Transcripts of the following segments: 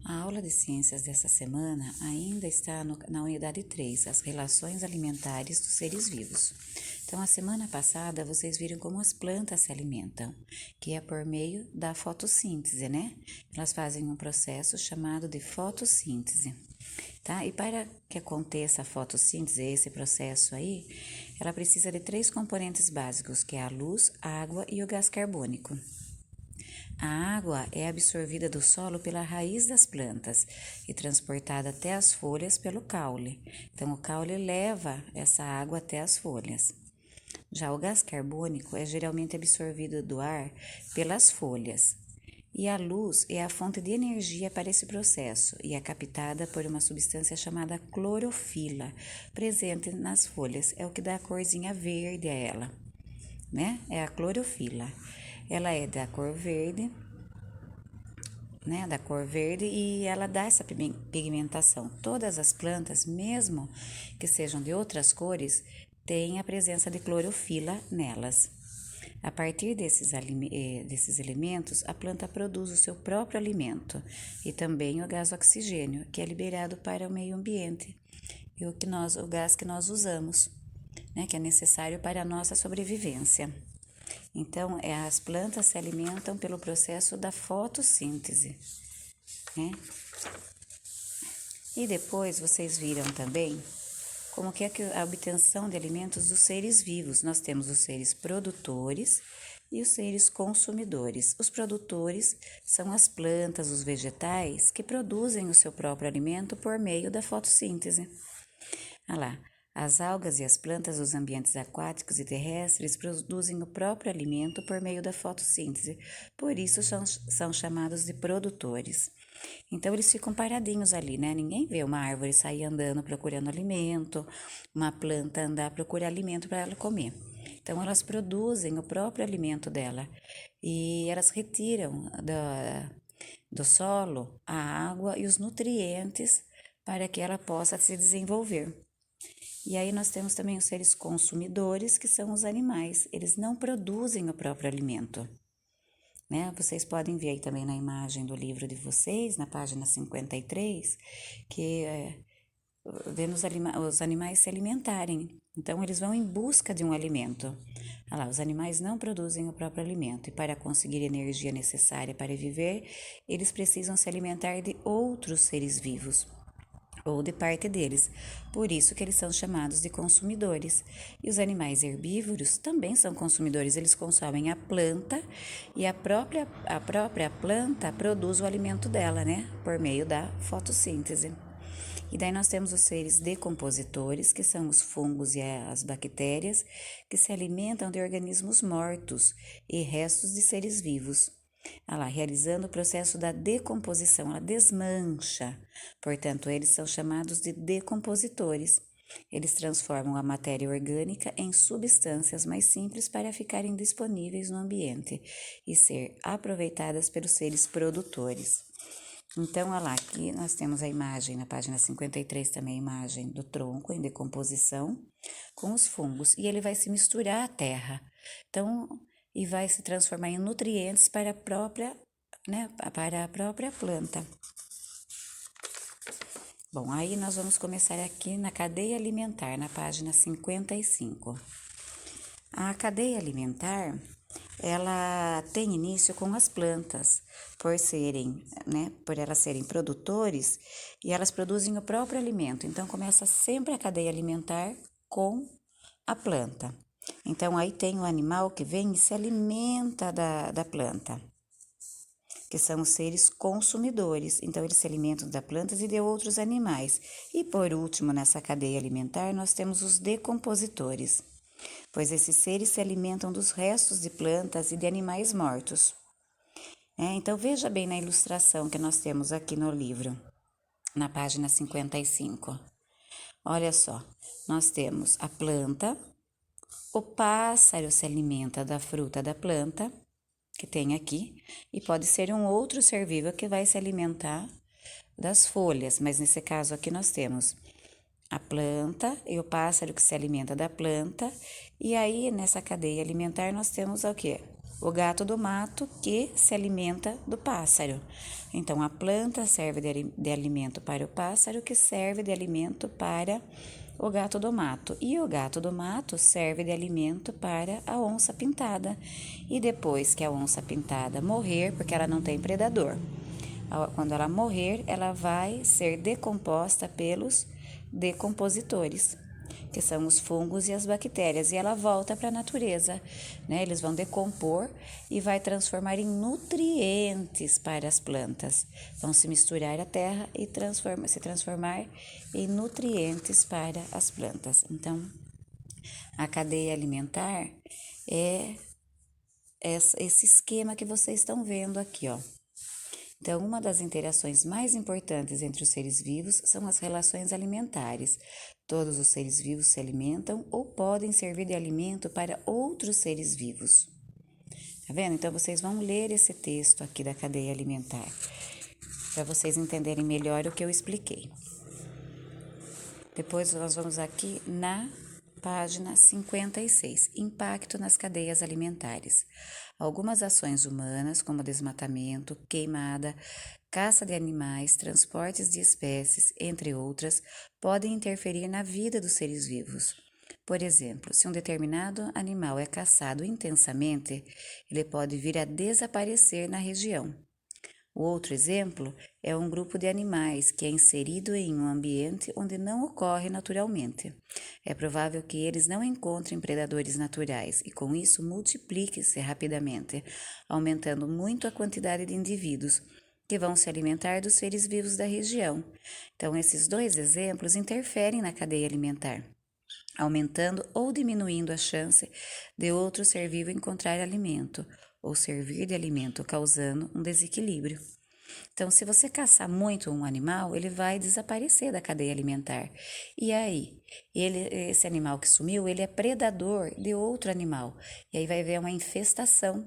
A aula de ciências dessa semana ainda está na unidade 3, as relações alimentares dos seres vivos. Então, a semana passada vocês viram como as plantas se alimentam, que é por meio da fotossíntese, né? Elas fazem um processo chamado de fotossíntese, tá? E para que aconteça a fotossíntese, esse processo aí, ela precisa de 3 componentes básicos, que é a luz, a água e o gás carbônico. A água é absorvida do solo pela raiz das plantas e transportada até as folhas pelo caule. Então, o caule leva essa água até as folhas. Já o gás carbônico é geralmente absorvido do ar pelas folhas. E a luz é a fonte de energia para esse processo e é captada por uma substância chamada clorofila, presente nas folhas. É o que dá a corzinha verde a ela, né? É a clorofila. Ela é da cor verde, né? Da cor verde e ela dá essa pigmentação. Todas as plantas, mesmo que sejam de outras cores, têm a presença de clorofila nelas. A partir desses elementos, a planta produz o seu próprio alimento e também o gás oxigênio, que é liberado para o meio ambiente, e o gás que nós usamos, né, que é necessário para a nossa sobrevivência. Então, as plantas se alimentam pelo processo da fotossíntese, né? E depois vocês viram também como que é a obtenção de alimentos dos seres vivos. Nós temos os seres produtores e os seres consumidores. Os produtores são as plantas, os vegetais, que produzem o seu próprio alimento por meio da fotossíntese. Olha lá, as algas e as plantas dos ambientes aquáticos e terrestres produzem o próprio alimento por meio da fotossíntese, por isso são chamados de produtores. Então, eles ficam paradinhos ali, né? Ninguém vê uma árvore sair andando procurando alimento, uma planta andar procurar alimento para ela comer. Então, elas produzem o próprio alimento dela e elas retiram do solo a água e os nutrientes para que ela possa se desenvolver. E aí nós temos também os seres consumidores, que são os animais. Eles não produzem o próprio alimento, né? Vocês podem ver aí também na imagem do livro de vocês, na página 53, que vendo os animais se alimentarem. Então, eles vão em busca de um alimento. Olha lá, os animais não produzem o próprio alimento e para conseguir a energia necessária para viver, eles precisam se alimentar de outros seres vivos ou de parte deles, por isso que eles são chamados de consumidores. E os animais herbívoros também são consumidores, eles consomem a planta e a própria planta produz o alimento dela, né, por meio da fotossíntese. E daí nós temos os seres decompositores, que são os fungos e as bactérias, que se alimentam de organismos mortos e restos de seres vivos. Lá, realizando o processo da decomposição, ela desmancha. Portanto, eles são chamados de decompositores. Eles transformam a matéria orgânica em substâncias mais simples para ficarem disponíveis no ambiente e ser aproveitadas pelos seres produtores. Então, olha lá, aqui nós temos a imagem, na página 53 também a imagem do tronco em decomposição com os fungos, e ele vai se misturar à terra. Então, e vai se transformar em nutrientes para a própria planta. Bom, aí nós vamos começar aqui na cadeia alimentar, na página 55. A cadeia alimentar, ela tem início com as plantas, por elas serem produtores e elas produzem o próprio alimento. Então, começa sempre a cadeia alimentar com a planta. Então, aí tem o animal que vem e se alimenta da planta, que são os seres consumidores. Então, eles se alimentam das plantas e de outros animais. E, por último, nessa cadeia alimentar, nós temos os decompositores, pois esses seres se alimentam dos restos de plantas e de animais mortos. Então, veja bem na ilustração que nós temos aqui no livro, na página 55. Olha só, nós temos a planta. O pássaro se alimenta da fruta da planta, que tem aqui, e pode ser um outro ser vivo que vai se alimentar das folhas, mas nesse caso aqui nós temos a planta e o pássaro que se alimenta da planta, e aí nessa cadeia alimentar nós temos o quê? o gato do mato que se alimenta do pássaro. Então, a planta serve de alimento para o pássaro, que serve de alimento para o gato do mato. E o gato do mato serve de alimento para a onça pintada. E depois que a onça pintada morrer, porque ela não tem predador, quando ela morrer, ela vai ser decomposta pelos decompositores, que são os fungos e as bactérias, e ela volta para a natureza, né? Eles vão decompor e vai transformar em nutrientes para as plantas. Vão se misturar à terra e se transformar em nutrientes para as plantas. Então, a cadeia alimentar é esse esquema que vocês estão vendo aqui, ó. Então, uma das interações mais importantes entre os seres vivos são as relações alimentares. Todos os seres vivos se alimentam ou podem servir de alimento para outros seres vivos. Tá vendo? Então, vocês vão ler esse texto aqui da cadeia alimentar, para vocês entenderem melhor o que eu expliquei. Depois, nós vamos aqui na página 56, impacto nas cadeias alimentares. Algumas ações humanas, como desmatamento, queimada, caça de animais, transportes de espécies, entre outras, podem interferir na vida dos seres vivos. Por exemplo, se um determinado animal é caçado intensamente, ele pode vir a desaparecer na região. O outro exemplo é um grupo de animais que é inserido em um ambiente onde não ocorre naturalmente. É provável que eles não encontrem predadores naturais e, com isso, multipliquem-se rapidamente, aumentando muito a quantidade de indivíduos que vão se alimentar dos seres vivos da região. Então, esses dois exemplos interferem na cadeia alimentar, aumentando ou diminuindo a chance de outro ser vivo encontrar alimento ou servir de alimento, causando um desequilíbrio. Então, se você caçar muito um animal, ele vai desaparecer da cadeia alimentar. E aí, esse animal que sumiu, ele é predador de outro animal. E aí vai haver uma infestação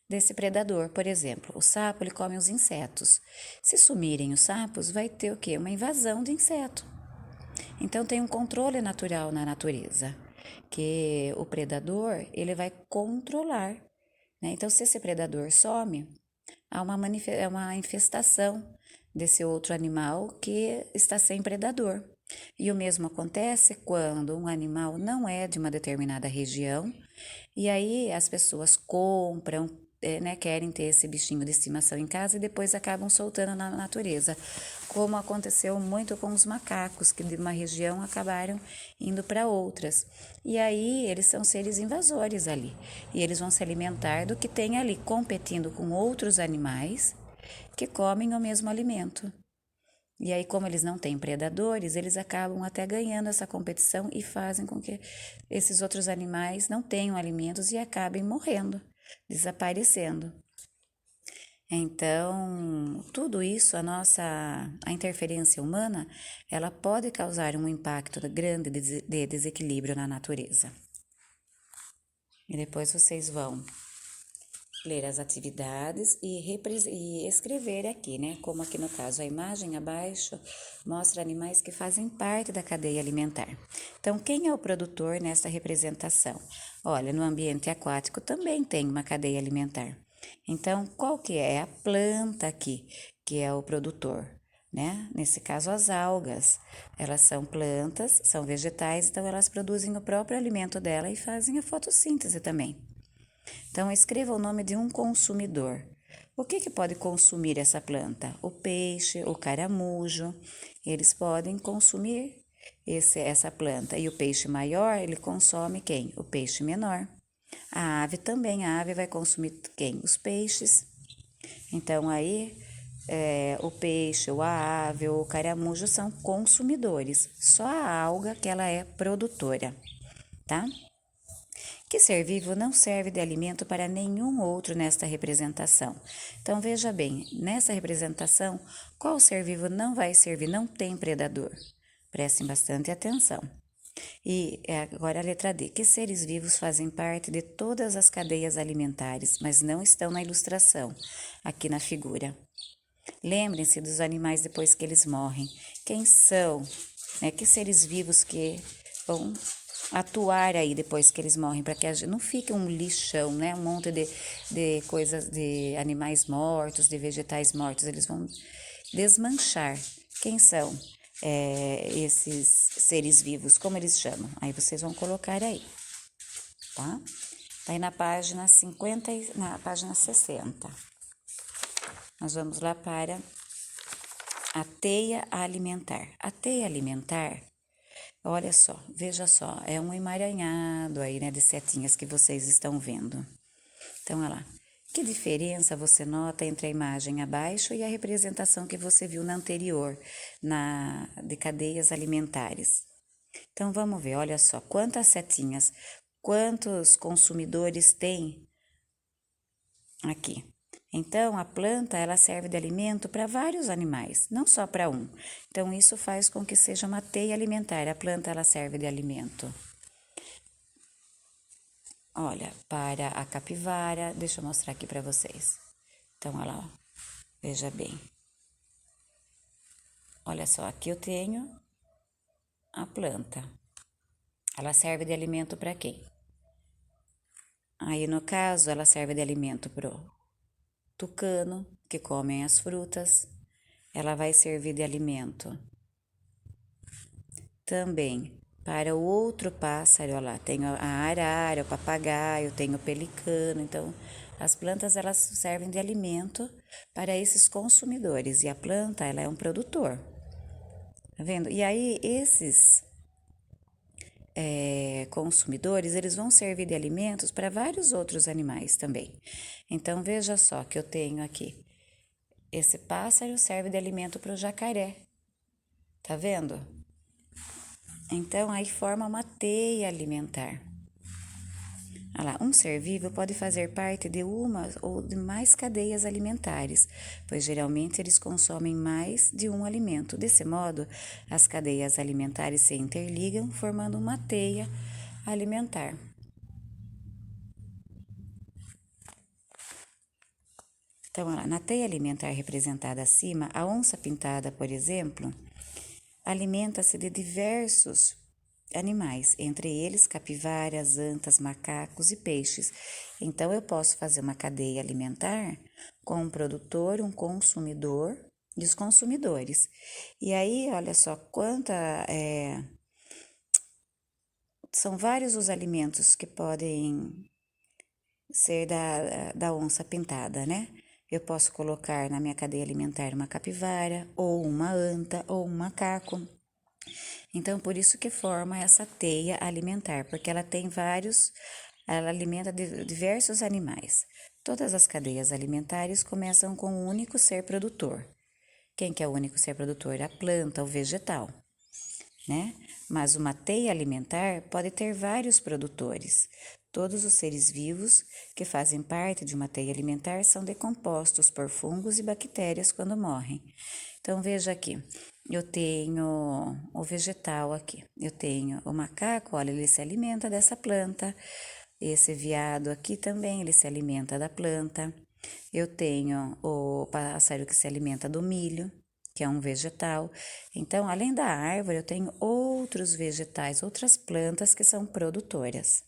desse predador. Por exemplo, o sapo, ele come os insetos. Se sumirem os sapos, vai ter o quê? Uma invasão de inseto. Então, tem um controle natural na natureza, que o predador, ele vai controlar, né? Então, se esse predador some, há uma infestação desse outro animal que está sem predador. E o mesmo acontece quando um animal não é de uma determinada região, e aí as pessoas compram, né, querem ter esse bichinho de estimação em casa e depois acabam soltando na natureza, como aconteceu muito com os macacos, que de uma região acabaram indo para outras. E aí eles são seres invasores ali, e eles vão se alimentar do que tem ali, competindo com outros animais que comem o mesmo alimento. E aí, como eles não têm predadores, eles acabam até ganhando essa competição e fazem com que esses outros animais não tenham alimentos e acabem morrendo, desaparecendo. Então, tudo isso, a interferência humana, ela pode causar um impacto grande de desequilíbrio na natureza. E depois vocês vão ler as atividades e escrever aqui, né? Como aqui no caso, a imagem abaixo mostra animais que fazem parte da cadeia alimentar. Então, quem é o produtor nesta representação? Olha, no ambiente aquático também tem uma cadeia alimentar. Então, qual que é? A planta aqui, que é o produtor, né? Nesse caso, as algas. Elas são plantas, são vegetais, então elas produzem o próprio alimento dela e fazem a fotossíntese também. Então, escreva o nome de um consumidor. O que pode consumir essa planta? O peixe, o caramujo, eles podem consumir essa planta. E o peixe maior, ele consome quem? O peixe menor. A ave também, a ave vai consumir quem? Os peixes. Então, aí, o peixe, ou a ave, ou o caramujo são consumidores. Só a alga que ela é produtora, tá? Que ser vivo não serve de alimento para nenhum outro nesta representação. Então, veja bem, nessa representação, qual ser vivo não vai servir, não tem predador? Prestem bastante atenção. E agora a letra D. Que seres vivos fazem parte de todas as cadeias alimentares, mas não estão na ilustração, aqui na figura? Lembrem-se dos animais depois que eles morrem. Quem são? Que seres vivos que vão atuar aí depois que eles morrem, para que não fique um lixão, né? Um monte de coisas, de animais mortos, de vegetais mortos. Eles vão desmanchar. Quem são esses seres vivos? Como eles chamam? Aí vocês vão colocar aí, tá? Aí na página 50 e na página 60. Nós vamos lá para a teia alimentar. A teia alimentar, olha só, veja só, é um emaranhado aí, né, de setinhas que vocês estão vendo. Então, olha lá. Que diferença você nota entre a imagem abaixo e a representação que você viu na anterior, de cadeias alimentares? Então, vamos ver, olha só, quantas setinhas, quantos consumidores tem aqui. Então, a planta, ela serve de alimento para vários animais, não só para um. Então, isso faz com que seja uma teia alimentar. A planta, ela serve de alimento. Olha, para a capivara, deixa eu mostrar aqui para vocês. Então, olha lá, ó. Veja bem. Olha só, aqui eu tenho a planta. Ela serve de alimento para quem? Aí, no caso, ela serve de alimento pro tucano, que comem as frutas. Ela vai servir de alimento também para o outro pássaro. Olha lá, tenho a arara, o papagaio, tenho o pelicano. Então, as plantas, elas servem de alimento para esses consumidores. E a planta, ela é um produtor. Tá vendo? E aí, esses consumidores, eles vão servir de alimentos para vários outros animais também. Então, veja só que eu tenho aqui, esse pássaro serve de alimento para o jacaré, tá vendo? Então, aí forma uma teia alimentar. Olha lá, um ser vivo pode fazer parte de uma ou de mais cadeias alimentares, pois geralmente eles consomem mais de um alimento. Desse modo, as cadeias alimentares se interligam, formando uma teia alimentar. Então, olha lá, na teia alimentar representada acima, a onça-pintada, por exemplo, alimenta-se de diversos animais, entre eles capivaras, antas, macacos e peixes. Então, eu posso fazer uma cadeia alimentar com um produtor, um consumidor e os consumidores. E aí, olha só, são vários os alimentos que podem ser da onça pintada, né? Eu posso colocar na minha cadeia alimentar uma capivara, ou uma anta, ou um macaco. Então, por isso que forma essa teia alimentar, porque ela alimenta diversos animais. Todas as cadeias alimentares começam com um único ser produtor. Quem que é o único ser produtor? A planta, o vegetal, né? Mas uma teia alimentar pode ter vários produtores. Todos os seres vivos que fazem parte de uma teia alimentar são decompostos por fungos e bactérias quando morrem. Então, veja aqui, eu tenho o vegetal aqui, eu tenho o macaco, olha, ele se alimenta dessa planta, esse veado aqui também, ele se alimenta da planta, eu tenho o pássaro que se alimenta do milho, que é um vegetal. Então, além da árvore, eu tenho outros vegetais, outras plantas que são produtoras.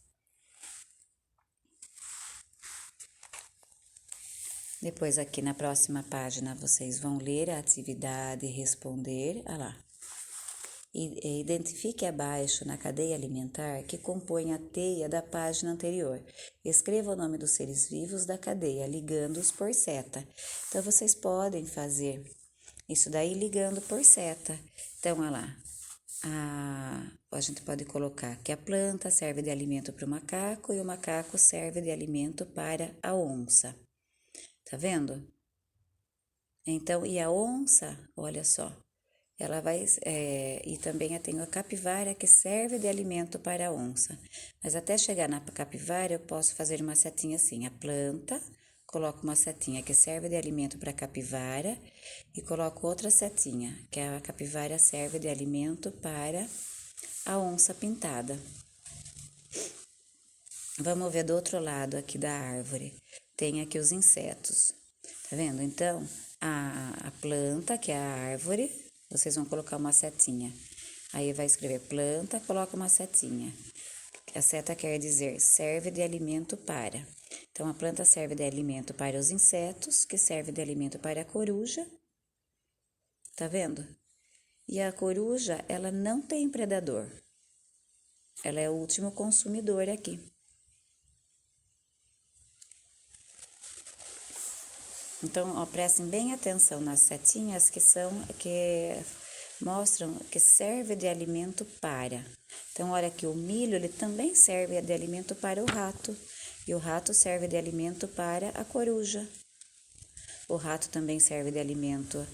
Depois, aqui na próxima página, vocês vão ler a atividade e responder. Olha lá. Identifique abaixo na cadeia alimentar que compõe a teia da página anterior. Escreva o nome dos seres vivos da cadeia, ligando-os por seta. Então, vocês podem fazer isso daí ligando por seta. Então, olha lá. A gente pode colocar que a planta serve de alimento para o macaco e o macaco serve de alimento para a onça. Tá vendo? Então, e a onça, olha só, ela vai, e também eu tenho a capivara que serve de alimento para a onça. Mas até chegar na capivara, eu posso fazer uma setinha assim, a planta, coloco uma setinha que serve de alimento para a capivara e coloco outra setinha, que a capivara serve de alimento para a onça pintada. Vamos ver do outro lado aqui da árvore. Tem aqui os insetos. Tá vendo? Então, a planta, que é a árvore, vocês vão colocar uma setinha. Aí vai escrever planta, coloca uma setinha. A seta quer dizer serve de alimento para. Então, a planta serve de alimento para os insetos, que serve de alimento para a coruja. Tá vendo? E a coruja, ela não tem predador. Ela é o último consumidor aqui. Então, ó, prestem bem atenção nas setinhas que mostram que serve de alimento para. Então, olha aqui, o milho, ele também serve de alimento para o rato. E o rato serve de alimento para a coruja. O rato também serve de alimento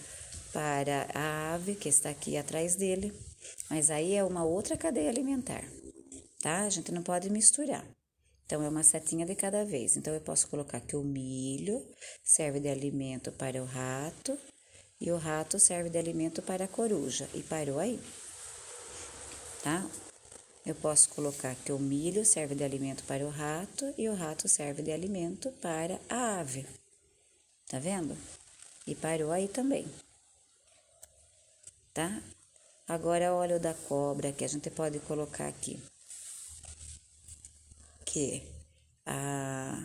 para a ave, que está aqui atrás dele. Mas aí é uma outra cadeia alimentar, tá? A gente não pode misturar. Então, é uma setinha de cada vez. Então, eu posso colocar que o milho serve de alimento para o rato e o rato serve de alimento para a coruja. E parou aí, tá? Eu posso colocar que o milho serve de alimento para o rato e o rato serve de alimento para a ave. Tá vendo? E parou aí também, tá? Agora, olha o da cobra, que a gente pode colocar aqui. Que a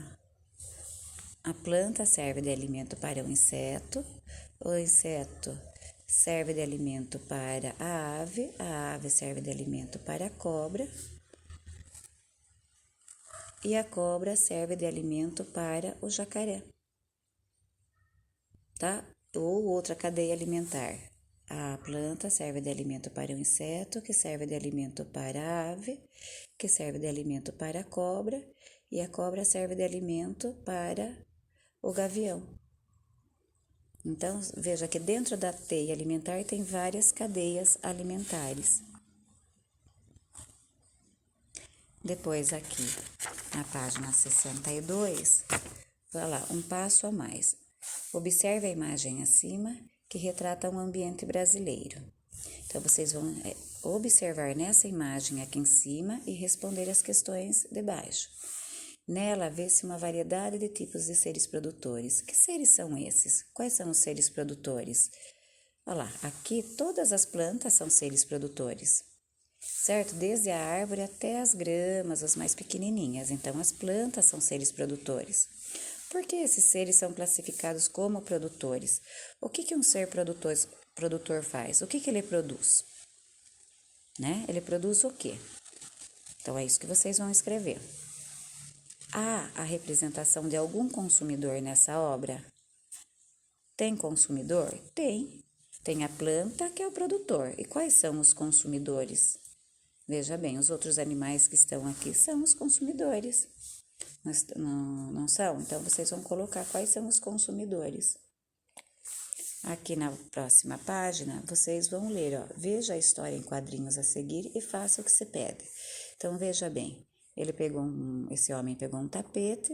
planta serve de alimento para o inseto serve de alimento para a ave serve de alimento para a cobra, e a cobra serve de alimento para o jacaré, tá? Ou outra cadeia alimentar. A planta serve de alimento para o inseto, que serve de alimento para a ave, que serve de alimento para a cobra, e a cobra serve de alimento para o gavião. Então, veja que dentro da teia alimentar tem várias cadeias alimentares. Depois aqui, na página 62, vai lá, um passo a mais. Observe a imagem acima, que retrata um ambiente brasileiro. Então, vocês vão observar nessa imagem aqui em cima e responder as questões de baixo. Nela vê-se uma variedade de tipos de seres produtores. Que seres são esses? Quais são os seres produtores? Olha lá, aqui todas as plantas são seres produtores, certo? Desde a árvore até as gramas, as mais pequenininhas. Então, as plantas são seres produtores. Por que esses seres são classificados como produtores? O que um ser produtor faz? O que ele produz? Né? Ele produz o quê? Então, é isso que vocês vão escrever. Há a representação de algum consumidor nessa obra? Tem consumidor? Tem. Tem a planta, que é o produtor. E quais são os consumidores? Veja bem, os outros animais que estão aqui são os consumidores. Mas não são? Então, vocês vão colocar quais são os consumidores. Aqui na próxima página, vocês vão ler, ó, veja a história em quadrinhos a seguir e faça o que se pede. Então, veja bem, esse homem pegou um tapete,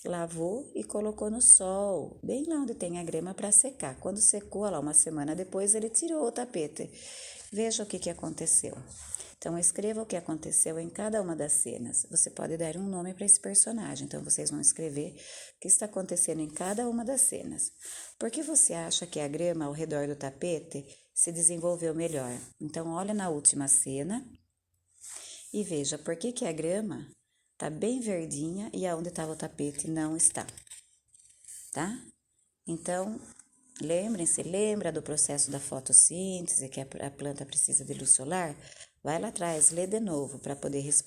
lavou e colocou no sol, bem lá onde tem a grama para secar. Quando secou, lá uma semana depois, ele tirou o tapete. Veja o que aconteceu. Então, escreva o que aconteceu em cada uma das cenas. Você pode dar um nome para esse personagem. Então, vocês vão escrever o que está acontecendo em cada uma das cenas. Por que você acha que a grama ao redor do tapete se desenvolveu melhor? Então, olha na última cena e veja por que a grama está bem verdinha e aonde estava o tapete não está, tá? Então, lembra do processo da fotossíntese, que a planta precisa de luz solar? Vai lá atrás, lê de novo para poder responder.